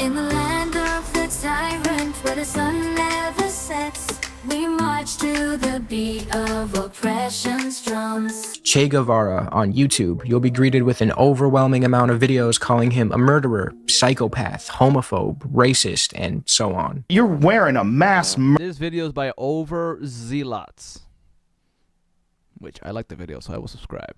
In the land of the tyrant, where the sun never sets, we march to the beat of oppression's drums. Che Guevara on YouTube, you'll be greeted with an overwhelming amount of videos calling him a murderer, psychopath, homophobe, racist, and so on. You're wearing a mass This video is by Overzealots, which I like the video, so I will subscribe.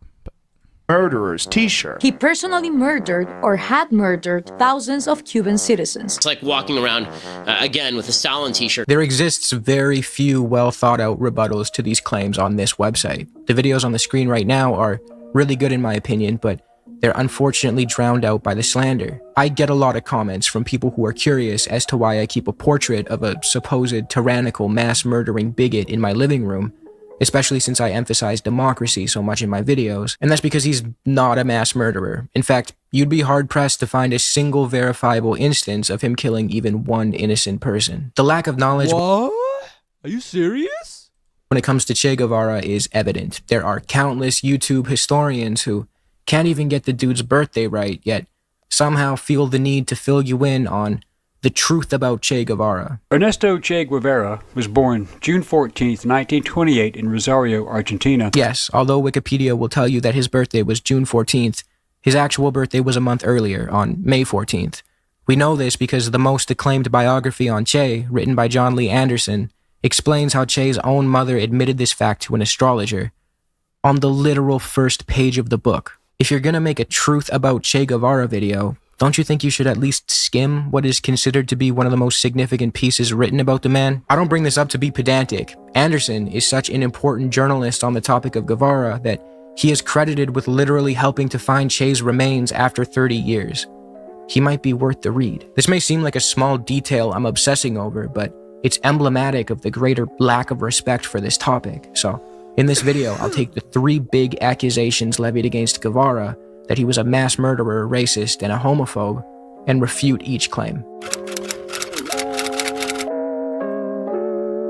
murderer's t-shirt. He personally murdered or had murdered thousands of Cuban citizens. It's like walking around, again, with a Stalin t-shirt. There exists very few well thought out rebuttals to these claims on this website. The videos on the screen right now are really good in my opinion, but they're unfortunately drowned out by the slander. I get a lot of comments from people who are curious as to why I keep a portrait of a supposed tyrannical mass murdering bigot in my living room, especially since I emphasize democracy so much in my videos, and that's because he's not a mass murderer. In fact, you'd be hard-pressed to find a single verifiable instance of him killing even one innocent person. The lack of knowledge— What? Are you serious? When it comes to Che Guevara is evident. There are countless YouTube historians who can't even get the dude's birthday right, yet somehow feel the need to fill you in on the truth about Che Guevara. Ernesto Che Guevara was born June 14th, 1928 in Rosario, Argentina. Yes, although Wikipedia will tell you that his birthday was June 14th, his actual birthday was a month earlier, on May 14th. We know this because the most acclaimed biography on Che, written by John Lee Anderson, explains how Che's own mother admitted this fact to an astrologer on the literal first page of the book. If you're gonna make a truth about Che Guevara video, don't you think you should at least skim what is considered to be one of the most significant pieces written about the man? I don't bring this up to be pedantic. Anderson is such an important journalist on the topic of Guevara that he is credited with literally helping to find Che's remains after 30 years. He might be worth the read. This may seem like a small detail I'm obsessing over, but it's emblematic of the greater lack of respect for this topic. So, in this video, I'll take the 3 big accusations levied against Guevara, that he was a mass murderer, racist, and a homophobe, and refute each claim.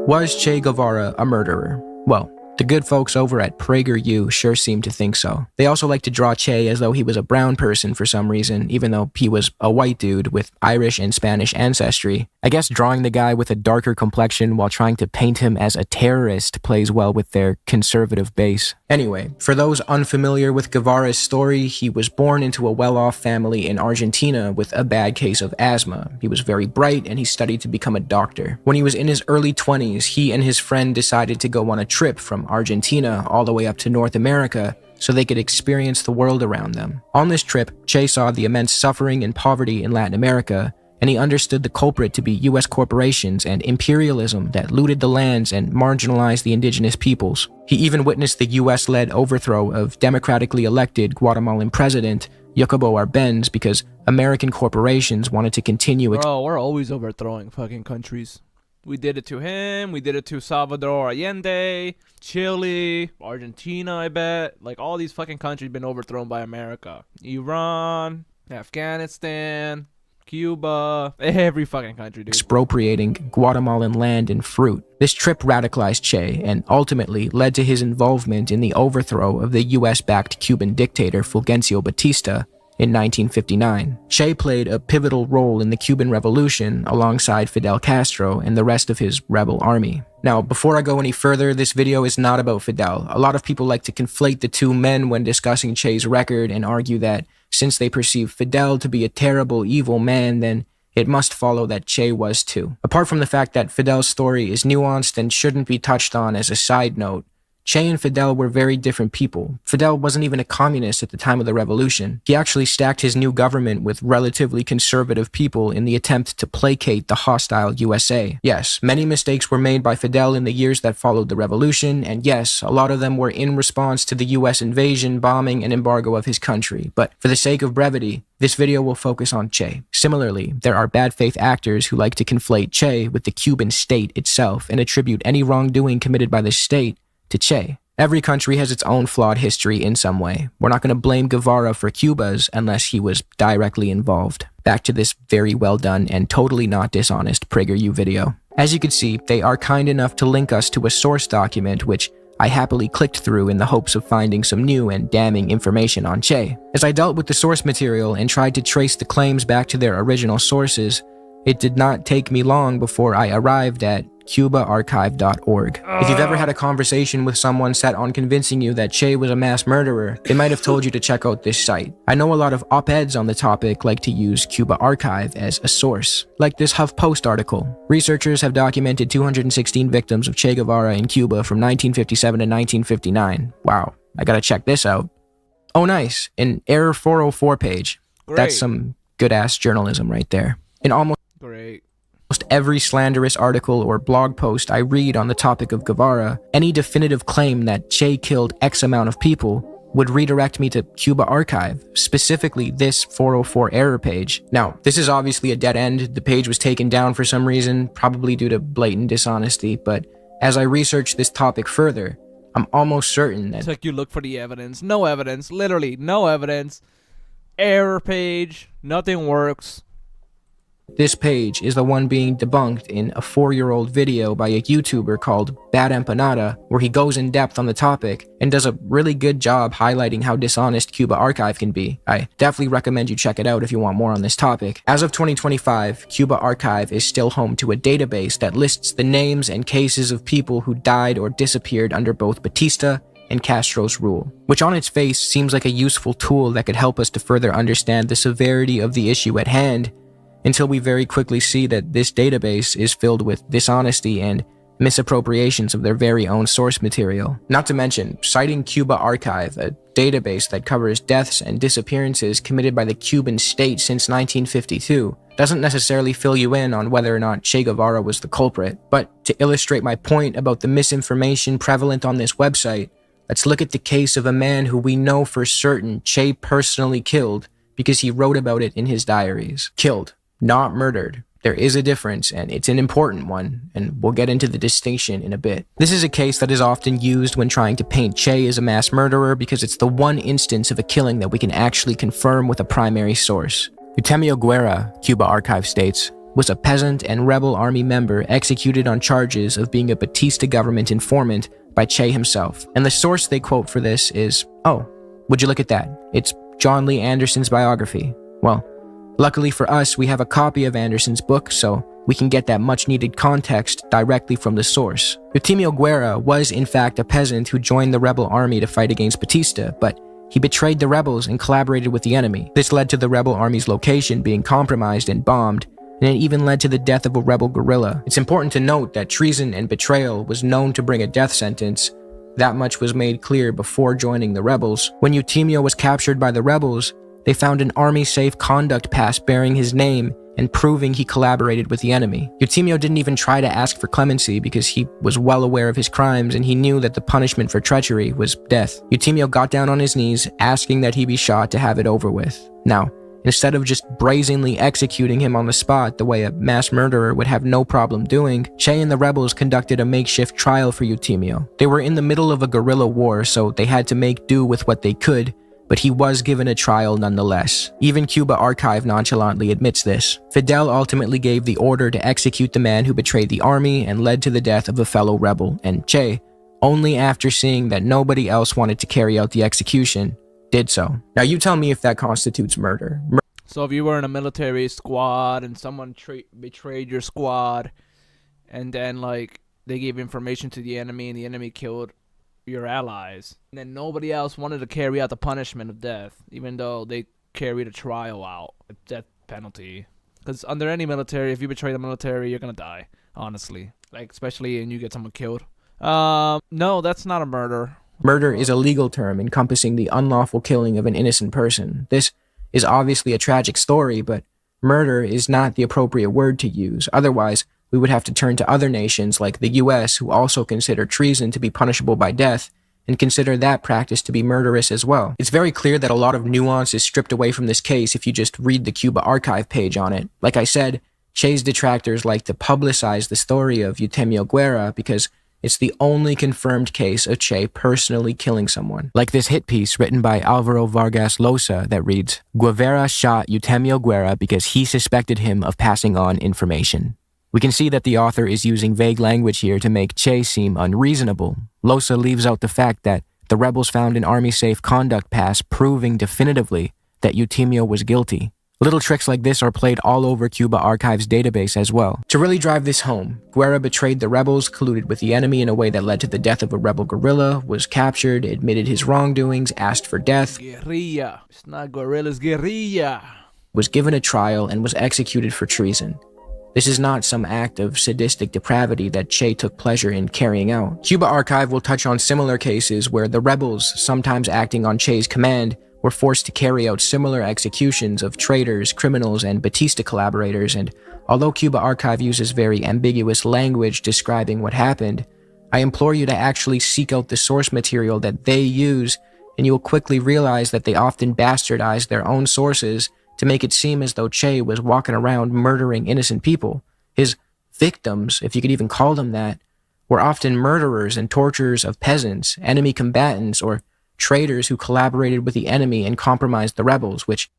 Was Che Guevara a murderer? Well, the good folks over at PragerU sure seem to think so. They also like to draw Che as though he was a brown person for some reason, even though he was a white dude with Irish and Spanish ancestry. I guess drawing the guy with a darker complexion while trying to paint him as a terrorist plays well with their conservative base. Anyway, for those unfamiliar with Guevara's story, he was born into a well-off family in Argentina with a bad case of asthma. He was very bright and he studied to become a doctor. When he was in his early 20s, he and his friend decided to go on a trip from Argentina all the way up to North America so they could experience the world around them. On this trip, Che saw the immense suffering and poverty in Latin America, and he understood the culprit to be US corporations and imperialism that looted the lands and marginalized the indigenous peoples. He even witnessed the US-led overthrow of democratically elected Guatemalan president Jacobo Arbenz because American corporations wanted to continue— Bro, we're always overthrowing fucking countries. We did it to him, we did it to Salvador Allende, Chile, Argentina, I bet. Like, all these fucking countries been overthrown by America. Iran, Afghanistan, Cuba, every fucking country, dude. expropriating Guatemalan land and fruit. This trip radicalized Che and ultimately led to his involvement in the overthrow of the US-backed Cuban dictator Fulgencio Batista in 1959. Che played a pivotal role in the Cuban Revolution alongside Fidel Castro and the rest of his rebel army. Now, before I go any further, this video is not about Fidel. A lot of people like to conflate the two men when discussing Che's record and argue that since they perceive Fidel to be a terrible, evil man, then it must follow that Che was too. Apart from the fact that Fidel's story is nuanced and shouldn't be touched on as a side note, Che and Fidel were very different people. Fidel wasn't even a communist at the time of the revolution. He actually stacked his new government with relatively conservative people in the attempt to placate the hostile USA. Yes, many mistakes were made by Fidel in the years that followed the revolution, and yes, a lot of them were in response to the US invasion, bombing, and embargo of his country. But for the sake of brevity, this video will focus on Che. Similarly, there are bad faith actors who like to conflate Che with the Cuban state itself and attribute any wrongdoing committed by the state to Che. Every country has its own flawed history in some way. We're not going to blame Guevara for Cuba's unless he was directly involved. Back to this very well done and totally not dishonest PragerU video. As you can see, they are kind enough to link us to a source document which I happily clicked through in the hopes of finding some new and damning information on Che. As I dealt with the source material and tried to trace the claims back to their original sources, it did not take me long before I arrived at cubaarchive.org. If you've ever had a conversation with someone set on convincing you that Che was a mass murderer, they might have told you to check out this site. I know a lot of op-eds on the topic like to use Cuba Archive as a source, like this HuffPost article. Researchers have documented 216 victims of Che Guevara in Cuba from 1957 to 1959. Wow, I gotta check this out. Oh nice, an Error 404 page. Great. That's some good-ass journalism right there. In almost Great. every slanderous article or blog post I read on the topic of Guevara, any definitive claim that Che killed X amount of people would redirect me to Cuba Archive, specifically this 404 error page. Now, this is obviously a dead end. The page was taken down for some reason, probably due to blatant dishonesty, but as I research this topic further, I'm almost certain that It's like you look for the evidence. No evidence. Literally, no evidence. Error page. Nothing works. this page is the one being debunked in a 4-year-old video by a YouTuber called Bad Empanada, where he goes in depth on the topic and does a really good job highlighting how dishonest Cuba Archive can be. I definitely recommend you check it out if you want more on this topic. As of 2025, Cuba Archive is still home to a database that lists the names and cases of people who died or disappeared under both Batista and Castro's rule, which on its face seems like a useful tool that could help us to further understand the severity of the issue at hand, until we very quickly see that this database is filled with dishonesty and misappropriations of their very own source material. Not to mention, citing Cuba Archive, a database that covers deaths and disappearances committed by the Cuban state since 1952, doesn't necessarily fill you in on whether or not Che Guevara was the culprit. But to illustrate my point about the misinformation prevalent on this website, let's look at the case of a man who we know for certain Che personally killed because he wrote about it in his diaries. Killed, not murdered. There is a difference, and it's an important one, and we'll get into the distinction in a bit. This is a case that is often used when trying to paint Che as a mass murderer because it's the one instance of a killing that we can actually confirm with a primary source. Eutemio Guerra, Cuba Archive states, was a peasant and rebel army member executed on charges of being a Batista government informant by Che himself. And the source they quote for this is, oh, would you look at that? It's John Lee Anderson's biography. Well, luckily for us, we have a copy of Anderson's book, so we can get that much-needed context directly from the source. Eutemio Guerra was, in fact, a peasant who joined the rebel army to fight against Batista, but he betrayed the rebels and collaborated with the enemy. This led to the rebel army's location being compromised and bombed, and it even led to the death of a rebel guerrilla. It's important to note that treason and betrayal was known to bring a death sentence. That much was made clear before joining the rebels. When Eutemio was captured by the rebels, they found an army safe conduct pass bearing his name and proving he collaborated with the enemy. Eutemio didn't even try to ask for clemency because he was well aware of his crimes and he knew that the punishment for treachery was death. Eutemio got down on his knees, asking that he be shot to have it over with. Now, instead of just brazenly executing him on the spot the way a mass murderer would have no problem doing, Che and the rebels conducted a makeshift trial for Eutemio. They were in the middle of a guerrilla war, so they had to make do with what they could, but he was given a trial nonetheless. Even Cuba Archive nonchalantly admits this. Fidel ultimately gave the order to execute the man who betrayed the army and led to the death of a fellow rebel, and Che, only after seeing that nobody else wanted to carry out the execution, did so. Now you tell me if that constitutes murder. So if you were in a military squad and someone betrayed your squad, and then like they gave information to the enemy and the enemy killed your allies, and then nobody else wanted to carry out the punishment of death, even though they carried a trial out, a death penalty. Because under any military, if you betray the military, you're gonna die, honestly. Like, especially and you get someone killed. No, that's not a murder. Murder is a legal term encompassing the unlawful killing of an innocent person. This is obviously a tragic story, but murder is not the appropriate word to use. Otherwise, we would have to turn to other nations like the US, who also consider treason to be punishable by death and consider that practice to be murderous as well. It's very clear that a lot of nuance is stripped away from this case if you just read the Cuba Archive page on it. Like I said, Che's detractors like to publicize the story of Eutemio Guerra because it's the only confirmed case of Che personally killing someone. Like this hit piece written by Alvaro Vargas Llosa that reads, Guevara shot Eutemio Guerra because he suspected him of passing on information. We can see that the author is using vague language here to make Che seem unreasonable. Losa leaves out the fact that the rebels found an Army Safe Conduct Pass proving definitively that Eutimio was guilty. Little tricks like this are played all over Cuba Archive's database as well. To really drive this home, Guerra betrayed the rebels, colluded with the enemy in a way that led to the death of a rebel guerrilla, was captured, admitted his wrongdoings, asked for death, Guerrilla. It's not guerrillas, guerrilla. was given a trial, and was executed for treason. This is not some act of sadistic depravity that Che took pleasure in carrying out. Cuba Archive will touch on similar cases where the rebels, sometimes acting on Che's command, were forced to carry out similar executions of traitors, criminals, and Batista collaborators, and although Cuba Archive uses very ambiguous language describing what happened, I implore you to actually seek out the source material that they use, and you will quickly realize that they often bastardize their own sources to make it seem as though Che was walking around murdering innocent people. His victims, if you could even call them that, were often murderers and torturers of peasants, enemy combatants, or traitors who collaborated with the enemy and compromised the rebels, which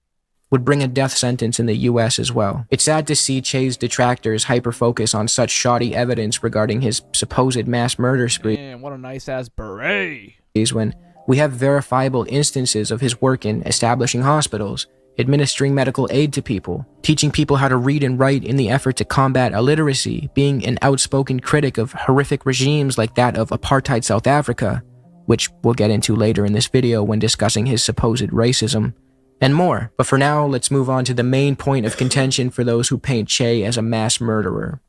would bring a death sentence in the US as well. It's sad to see Che's detractors hyper-focus on such shoddy evidence regarding his supposed mass murder spree. Man, what a nice-ass beret. When we have verifiable instances of his work in establishing hospitals, administering medical aid to people, teaching people how to read and write in the effort to combat illiteracy, being an outspoken critic of horrific regimes like that of apartheid South Africa, which we'll get into later in this video when discussing his supposed racism, and more. But for now, let's move on to the main point of contention for those who paint Che as a mass murderer: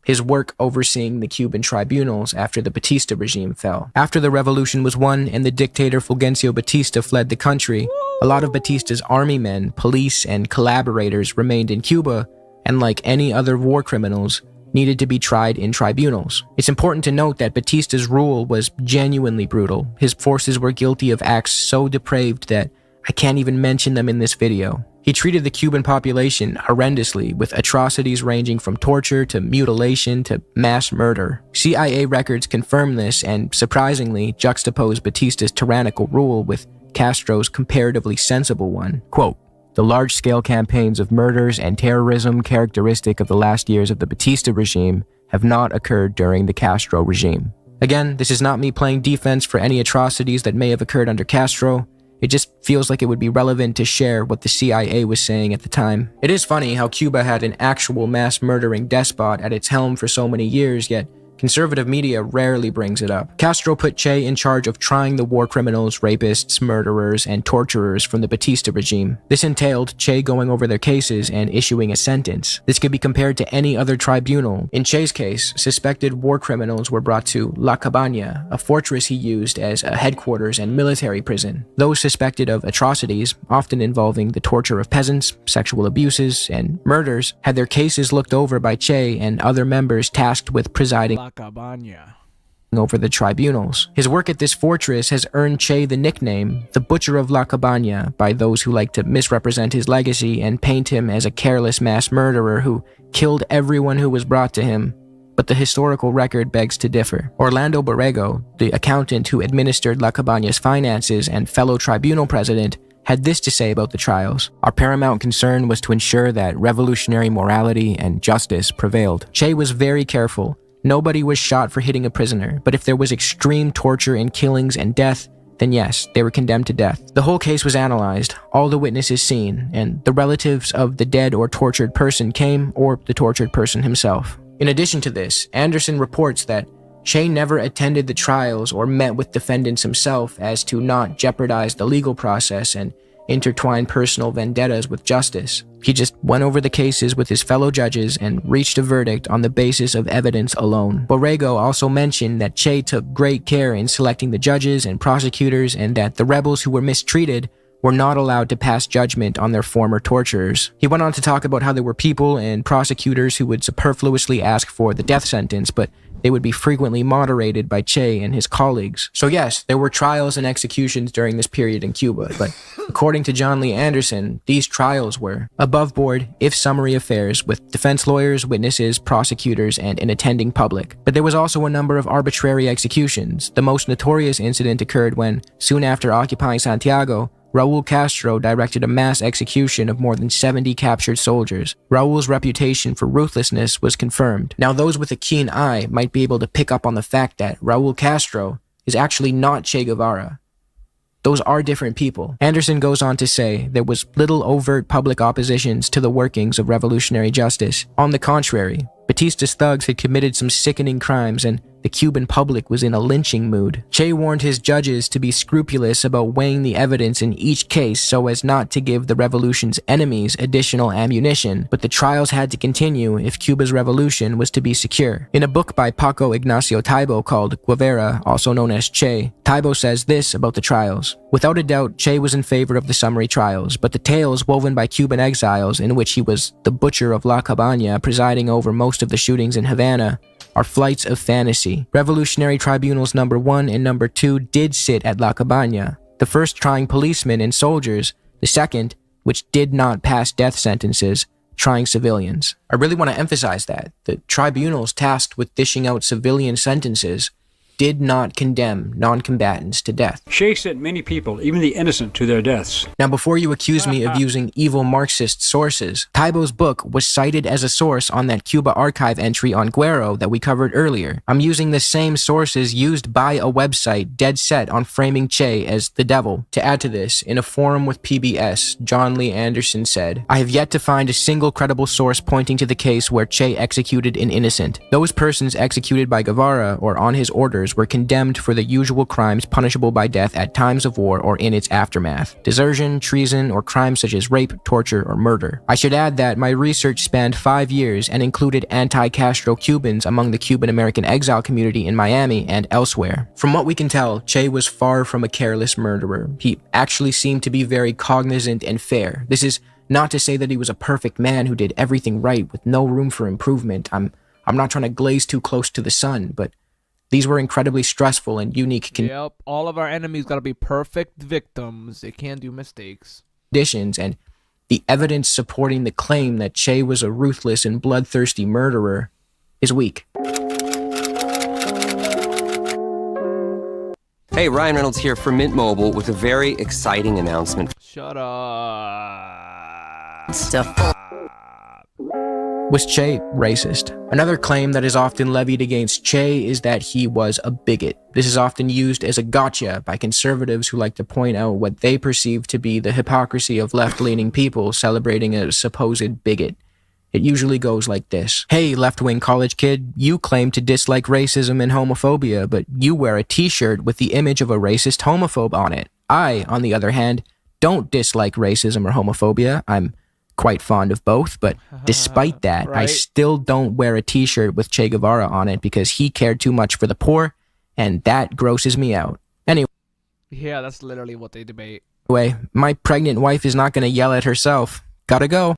his work overseeing the Cuban tribunals after the Batista regime fell. After the revolution was won and the dictator Fulgencio Batista fled the country, a lot of Batista's army men, police, and collaborators remained in Cuba, and like any other war criminals, needed to be tried in tribunals. It's important to note that Batista's rule was genuinely brutal. His forces were guilty of acts so depraved that I can't even mention them in this video. He treated the Cuban population horrendously, with atrocities ranging from torture to mutilation to mass murder. CIA records confirm this and, surprisingly, juxtapose Batista's tyrannical rule with Castro's comparatively sensible one. Quote, "The large-scale campaigns of murders and terrorism characteristic of the last years of the Batista regime have not occurred during the Castro regime." Again, this is not me playing defense for any atrocities that may have occurred under Castro. It just feels like it would be relevant to share what the CIA was saying at the time. It is funny how Cuba had an actual mass-murdering despot at its helm for so many years, yet conservative media rarely brings it up. Castro put Che in charge of trying the war criminals, rapists, murderers, and torturers from the Batista regime. This entailed Che going over their cases and issuing a sentence. This could be compared to any other tribunal. In Che's case, suspected war criminals were brought to La Cabana, a fortress he used as a headquarters and military prison. Those suspected of atrocities, often involving the torture of peasants, sexual abuses, and murders, had their cases looked over by Che and other members tasked with presiding La Cabana. over the tribunals. His work at this fortress has earned Che the nickname, the Butcher of La Cabana, by those who like to misrepresent his legacy and paint him as a careless mass murderer who killed everyone who was brought to him. But the historical record begs to differ. Orlando Borrego, the accountant who administered La Cabana's finances and fellow tribunal president, had this to say about the trials. "Our paramount concern was to ensure that revolutionary morality and justice prevailed. Che was very careful. Nobody was shot for hitting a prisoner, but if there was extreme torture and killings and death, then yes, they were condemned to death. The whole case was analyzed, all the witnesses seen, and the relatives of the dead or tortured person came, or the tortured person himself." In addition to this, Anderson reports that Che never attended the trials or met with defendants himself as to not jeopardize the legal process and intertwine personal vendettas with justice. He just went over the cases with his fellow judges and reached a verdict on the basis of evidence alone. Borrego also mentioned that Che took great care in selecting the judges and prosecutors, and that the rebels who were mistreated were not allowed to pass judgment on their former torturers. He went on to talk about how there were people and prosecutors who would superfluously ask for the death sentence, but they would be frequently moderated by Che and his colleagues. So yes, there were trials and executions during this period in Cuba, but according to John Lee Anderson, these trials were above board, if summary affairs, with defense lawyers, witnesses, prosecutors, and an attending public. But there was also a number of arbitrary executions. The most notorious incident occurred when, soon after occupying Santiago, Raul Castro directed a mass execution of more than 70 captured soldiers. Raul's reputation for ruthlessness was confirmed. Now, those with a keen eye might be able to pick up on the fact that Raul Castro is actually not Che Guevara. Those are different people. Anderson goes on to say there was little overt public oppositions to the workings of revolutionary justice. On the contrary, Batista's thugs had committed some sickening crimes and the Cuban public was in a lynching mood. Che warned his judges to be scrupulous about weighing the evidence in each case so as not to give the revolution's enemies additional ammunition, but the trials had to continue if Cuba's revolution was to be secure. In a book by Paco Ignacio Taibo called Guevara, also known as Che, Taibo says this about the trials. Without a doubt, Che was in favor of the summary trials, but the tales woven by Cuban exiles in which he was the butcher of La Cabana presiding over most of the shootings in Havana are flights of fantasy. Revolutionary Tribunals number 1 and number 2 did sit at La Cabana, the first trying policemen and soldiers, the second, which did not pass death sentences, trying civilians. I really want to emphasize that. The tribunals tasked with dishing out civilian sentences did not condemn non-combatants to death. Che sent many people, even the innocent, to their deaths. Now, before you accuse me of using evil Marxist sources, Taibo's book was cited as a source on that Cuba archive entry on Guero that we covered earlier. I'm using the same sources used by a website dead set on framing Che as the devil. To add to this, in a forum with PBS, John Lee Anderson said, "I have yet to find a single credible source pointing to the case where Che executed an innocent. Those persons executed by Guevara or on his orders were condemned for the usual crimes punishable by death at times of war or in its aftermath: desertion, treason, or crimes such as rape, torture, or murder." I should add that my research spanned 5 years and included anti-Castro Cubans among the Cuban-American exile community in Miami and elsewhere. From what we can tell, Che was far from a careless murderer. He actually seemed to be very cognizant and fair. This is not to say that he was a perfect man who did everything right with no room for improvement. I'm not trying to glaze too close to the sun, but these were incredibly stressful and unique Yep, all of our enemies gotta be perfect victims. They can't do mistakes. conditions, and the evidence supporting the claim that Che was a ruthless and bloodthirsty murderer is weak. Hey, Ryan Reynolds here for Mint Mobile with a very exciting announcement. Shut up. Was Che racist? Another claim that is often levied against Che is that he was a bigot. This is often used as a gotcha by conservatives who like to point out what they perceive to be the hypocrisy of left-leaning people celebrating a supposed bigot. It usually goes like this. Hey, left-wing college kid, you claim to dislike racism and homophobia, but you wear a t-shirt with the image of a racist homophobe on it. I, on the other hand, don't dislike racism or homophobia. I'm quite fond of both, but despite that, I Right. still don't wear a t-shirt with Che Guevara on it because he cared too much for the poor, and that grosses me out. Yeah, that's literally what they debate. Anyway, my pregnant wife is not going to yell at herself. Gotta go.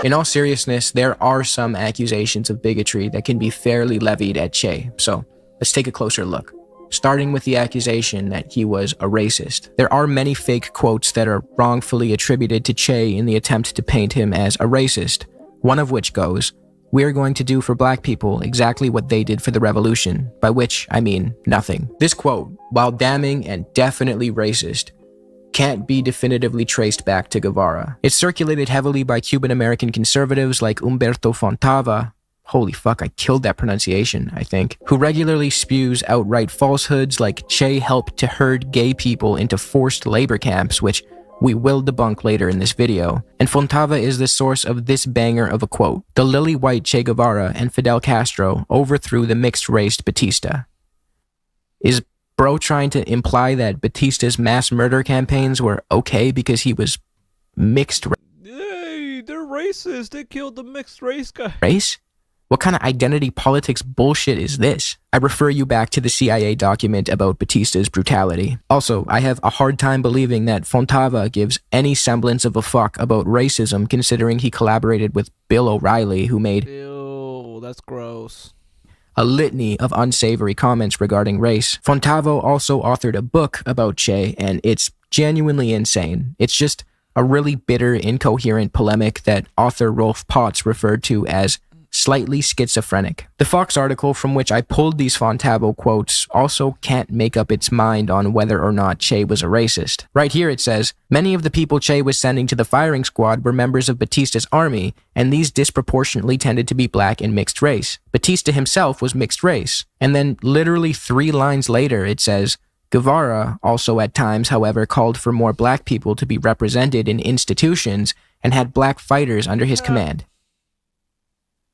In all seriousness, there are some accusations of bigotry that can be fairly levied at Che, so let's take a closer look. Starting with the accusation that he was a racist. There are many fake quotes that are wrongfully attributed to Che in the attempt to paint him as a racist, one of which goes, "We're going to do for black people exactly what they did for the revolution," by which I mean nothing. This quote, while damning and definitely racist, can't be definitively traced back to Guevara. It's circulated heavily by Cuban-American conservatives like Humberto Fontava, holy fuck, I killed that pronunciation, I think, who regularly spews outright falsehoods like Che helped to herd gay people into forced labor camps, which we will debunk later in this video. And Fontava is the source of this banger of a quote: "The lily-white Che Guevara and Fidel Castro overthrew the mixed-raced Batista." Is bro trying to imply that Batista's mass murder campaigns were okay because he was mixed Hey, they're racist. They killed the mixed race guy. race? What kind of identity politics bullshit is this? I refer you back to the CIA document about Batista's brutality. Also, I have a hard time believing that Fontava gives any semblance of a fuck about racism considering he collaborated with Bill O'Reilly, who made Ew, that's gross. a litany of unsavory comments regarding race. Fontavo also authored a book about Che, and it's genuinely insane. It's just a really bitter, incoherent polemic that author Rolf Potts referred to as slightly schizophrenic. The Fox article from which I pulled these Fontabo quotes also can't make up its mind on whether or not Che was a racist. Right here it says, many of the people Che was sending to the firing squad were members of Batista's army, and these disproportionately tended to be black and mixed race. Batista himself was mixed race. And then literally 3 lines later it says, Guevara also at times, however, called for more black people to be represented in institutions and had black fighters under his command.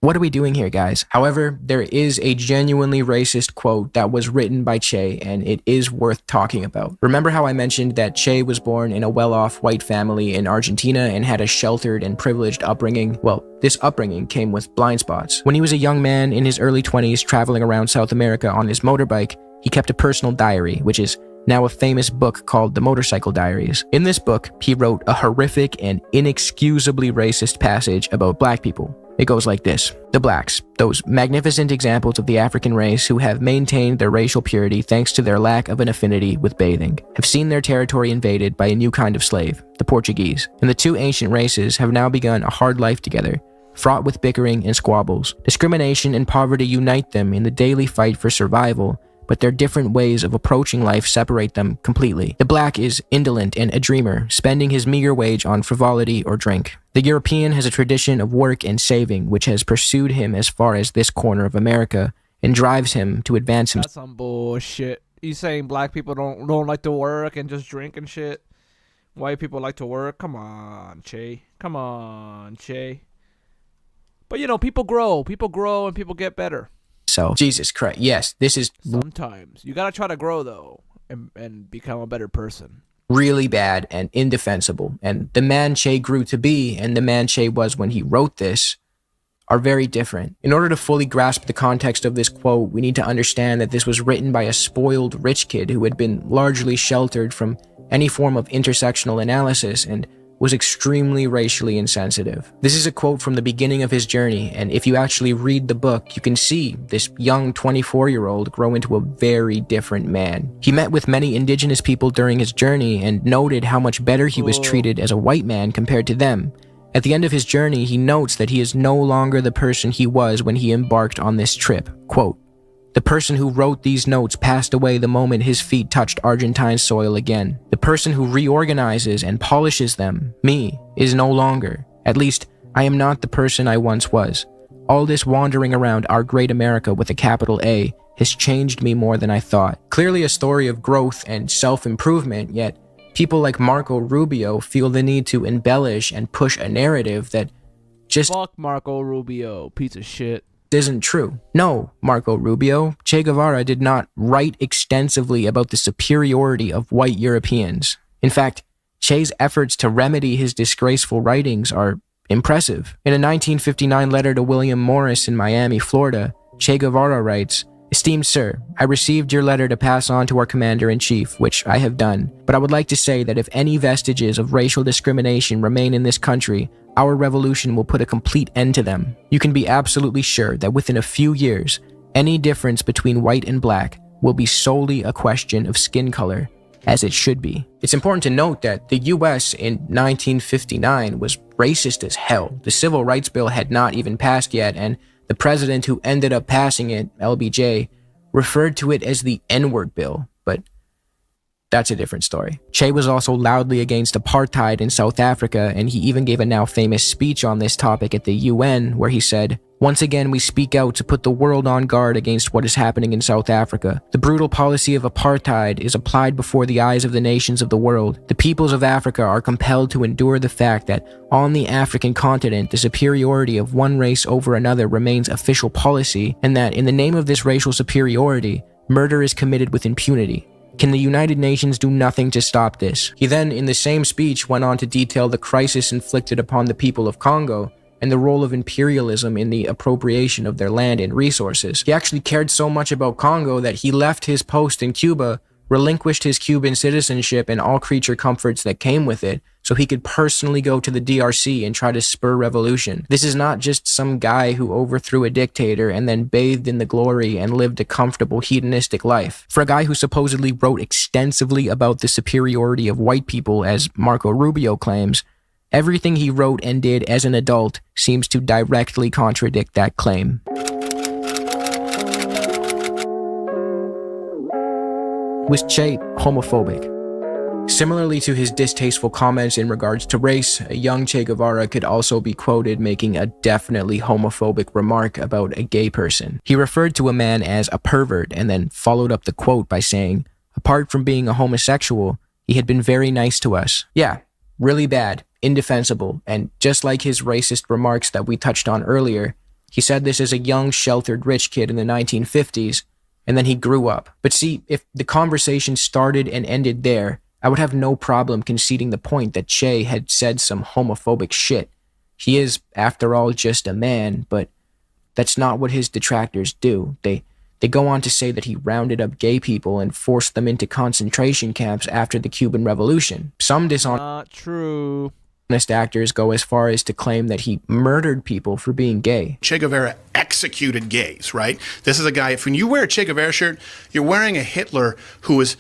What are we doing here, guys? However, there is a genuinely racist quote that was written by Che, and it is worth talking about. Remember how I mentioned that Che was born in a well-off white family in Argentina and had a sheltered and privileged upbringing? Well, this upbringing came with blind spots. When he was a young man in his early 20s traveling around South America on his motorbike, he kept a personal diary, which is now a famous book called The Motorcycle Diaries. In this book, he wrote a horrific and inexcusably racist passage about black people. It goes like this. The blacks, those magnificent examples of the African race who have maintained their racial purity thanks to their lack of an affinity with bathing, have seen their territory invaded by a new kind of slave, the Portuguese. And the 2 ancient races have now begun a hard life together, fraught with bickering and squabbles. Discrimination and poverty unite them in the daily fight for survival, but their different ways of approaching life separate them completely. The black is indolent and a dreamer, spending his meager wage on frivolity or drink. The European has a tradition of work and saving, which has pursued him as far as this corner of America and drives him to advance himself. That's some bullshit. You saying black people don't like to work and just drink and shit? White people like to work? Come on, Che. Come on, Che. But you know, people grow and people get better. So, Jesus Christ, yes, this is Sometimes. You gotta try to grow, though, and become a better person. really bad and indefensible. And the man Che grew to be and the man Che was when he wrote this are very different. In order to fully grasp the context of this quote, we need to understand that this was written by a spoiled rich kid who had been largely sheltered from any form of intersectional analysis and was extremely racially insensitive. This is a quote from the beginning of his journey, and if you actually read the book, you can see this young 24-year-old grow into a very different man. He met with many indigenous people during his journey and noted how much better he was treated as a white man compared to them. At the end of his journey, he notes that he is no longer the person he was when he embarked on this trip. Quote, "The person who wrote these notes passed away the moment his feet touched Argentine soil again. The person who reorganizes and polishes them, me, is no longer. At least, I am not the person I once was. All this wandering around our great America with a capital A has changed me more than I thought." Clearly a story of growth and self-improvement, yet people like Marco Rubio feel the need to embellish and push a narrative that just Fuck Marco Rubio, piece of shit. isn't true. No, Marco Rubio, Che Guevara did not write extensively about the superiority of white Europeans. In fact, Che's efforts to remedy his disgraceful writings are impressive. In a 1959 letter to William Morris in Miami, Florida, Che Guevara writes, "Esteemed sir, I received your letter to pass on to our commander-in-chief, which I have done, but I would like to say that if any vestiges of racial discrimination remain in this country, our revolution will put a complete end to them. You can be absolutely sure that within a few years, any difference between white and black will be solely a question of skin color, as it should be." It's important to note that the US in 1959 was racist as hell. The Civil Rights Bill had not even passed yet, and the president who ended up passing it, LBJ, referred to it as the N-word bill, but that's a different story. Che was also loudly against apartheid in South Africa, and he even gave a now famous speech on this topic at the UN, where he said, "Once again, we speak out to put the world on guard against what is happening in South Africa. The brutal policy of apartheid is applied before the eyes of the nations of the world. The peoples of Africa are compelled to endure the fact that on the African continent, the superiority of one race over another remains official policy, and that in the name of this racial superiority, murder is committed with impunity. Can the United Nations do nothing to stop this?" He then, in the same speech, went on to detail the crisis inflicted upon the people of Congo and the role of imperialism in the appropriation of their land and resources. He actually cared so much about Congo that he left his post in Cuba, relinquished his Cuban citizenship and all creature comforts that came with it, so he could personally go to the DRC and try to spur revolution. This is not just some guy who overthrew a dictator and then bathed in the glory and lived a comfortable hedonistic life. For a guy who supposedly wrote extensively about the superiority of white people, as Marco Rubio claims, Everything he wrote and did as an adult seems to directly contradict that claim. Was Che homophobic? Similarly to his distasteful comments in regards to race, a young Che Guevara could also be quoted making a definitely homophobic remark about a gay person. He referred to a man as a pervert and then followed up the quote by saying, "Apart from being a homosexual, he had been very nice to us." Yeah, really bad, indefensible, and just like his racist remarks that we touched on earlier, he said this as a young, sheltered rich kid in the 1950s, and then he grew up. But see, if the conversation started and ended there, I would have no problem conceding the point that Che had said some homophobic shit. He is, after all, just a man, but that's not what his detractors do. They go on to say that he rounded up gay people and forced them into concentration camps after the Cuban Revolution. Some Not true. dishonest actors go as far as to claim that he murdered people for being gay. Che Guevara executed gays, right? This is a guy, when you wear a Che Guevara shirt, you're wearing a Hitler who was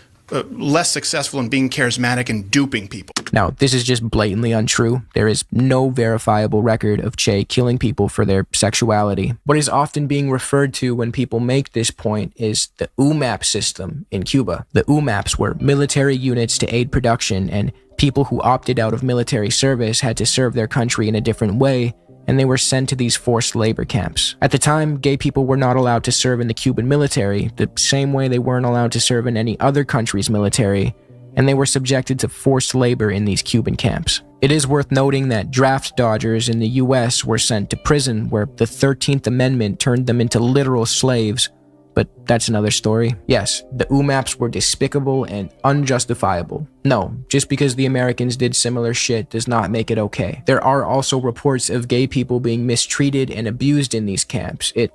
less successful in being charismatic and duping people. Now, this is just blatantly untrue. There is no verifiable record of Che killing people for their sexuality. What is often being referred to when people make this point is the UMAP system in Cuba. The UMAPs were military units to aid production, and people who opted out of military service had to serve their country in a different way, and they were sent to these forced labor camps. At the time, gay people were not allowed to serve in the Cuban military, the same way they weren't allowed to serve in any other country's military, and they were subjected to forced labor in these Cuban camps. It is worth noting that draft dodgers in the US were sent to prison, where the 13th Amendment turned them into literal slaves, but that's another story. Yes, the UMAPs were despicable and unjustifiable. No, just because the Americans did similar shit does not make it okay. There are also reports of gay people being mistreated and abused in these camps. It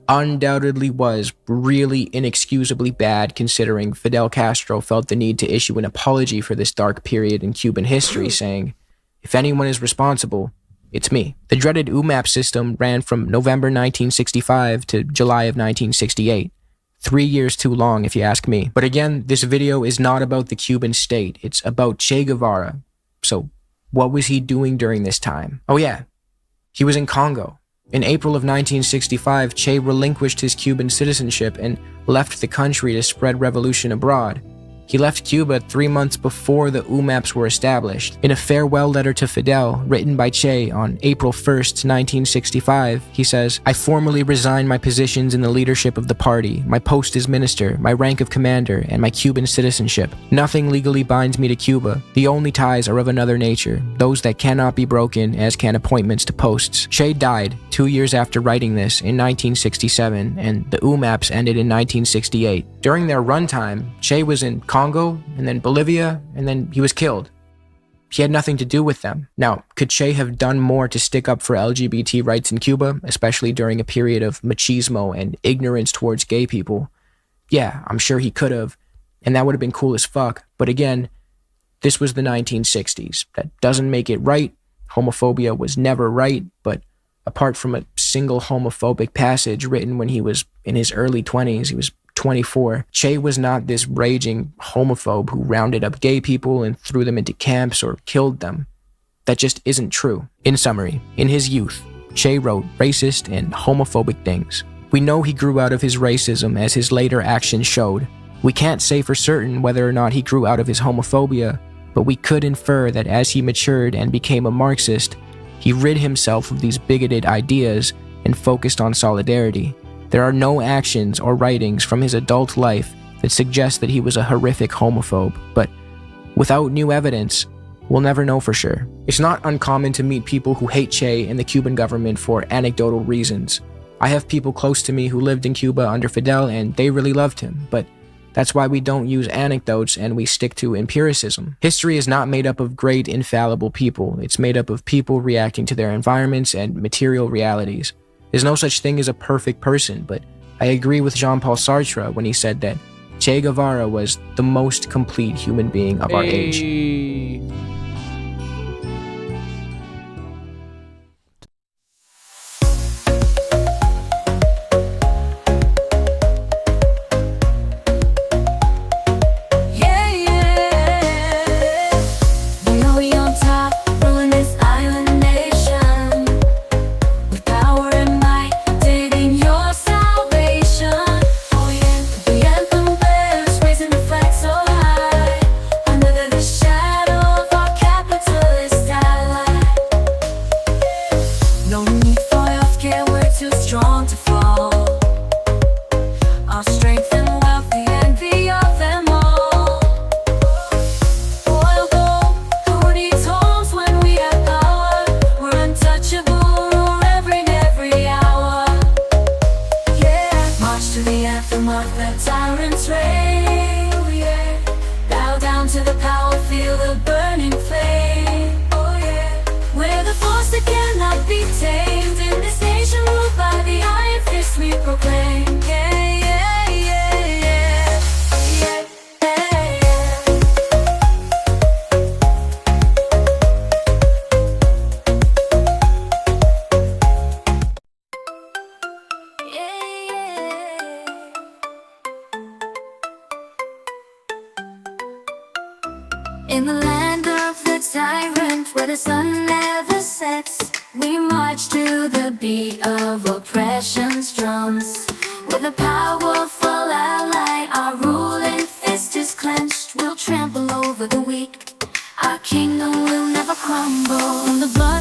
undoubtedly was really inexcusably bad, considering Fidel Castro felt the need to issue an apology for this dark period in Cuban history, saying, "If anyone is responsible, it's me." The dreaded UMAP system ran from November 1965 to July of 1968. 3 years too long, if you ask me. But again, this video is not about the Cuban state. It's about Che Guevara. So, what was he doing during this time? Oh yeah, he was in Congo. In April of 1965, Che relinquished his Cuban citizenship and left the country to spread revolution abroad. He left Cuba 3 months before the UMAPs were established. In a farewell letter to Fidel, written by Che on April 1st, 1965, he says, "I formally resign my positions in the leadership of the party, my post as minister, my rank of commander, and my Cuban citizenship. Nothing legally binds me to Cuba. The only ties are of another nature, those that cannot be broken, as can appointments to posts." Che died 2 years after writing this in 1967, and the UMAPs ended in 1968. During their runtime, Che was in Congo, and then Bolivia, and then he was killed. He had nothing to do with them. Now, could Che have done more to stick up for LGBT rights in Cuba, especially during a period of machismo and ignorance towards gay people? Yeah, I'm sure he could have, and that would have been cool as fuck. But again, this was the 1960s. That doesn't make it right. Homophobia was never right, but apart from a single homophobic passage written when he was in his early 20s, he was 24, Che was not this raging homophobe who rounded up gay people and threw them into camps or killed them. That just isn't true. In summary, in his youth, Che wrote racist and homophobic things. We know he grew out of his racism, as his later actions showed. We can't say for certain whether or not he grew out of his homophobia, but we could infer that as he matured and became a Marxist, he rid himself of these bigoted ideas and focused on solidarity. There are no actions or writings from his adult life that suggest that he was a horrific homophobe, but without new evidence, we'll never know for sure. It's not uncommon to meet people who hate Che and the Cuban government for anecdotal reasons. I have people close to me who lived in Cuba under Fidel and they really loved him, but that's why we don't use anecdotes and we stick to empiricism. History is not made up of great, infallible people. It's made up of people reacting to their environments and material realities. There's no such thing as a perfect person, but I agree with Jean-Paul Sartre when he said that Che Guevara was the most complete human being of our age. Yeah, yeah. We on top, rolling this sets. We march to the beat of oppression's drums. With a powerful ally, our ruling fist is clenched. We'll trample over the weak. Our kingdom will never crumble. From the blood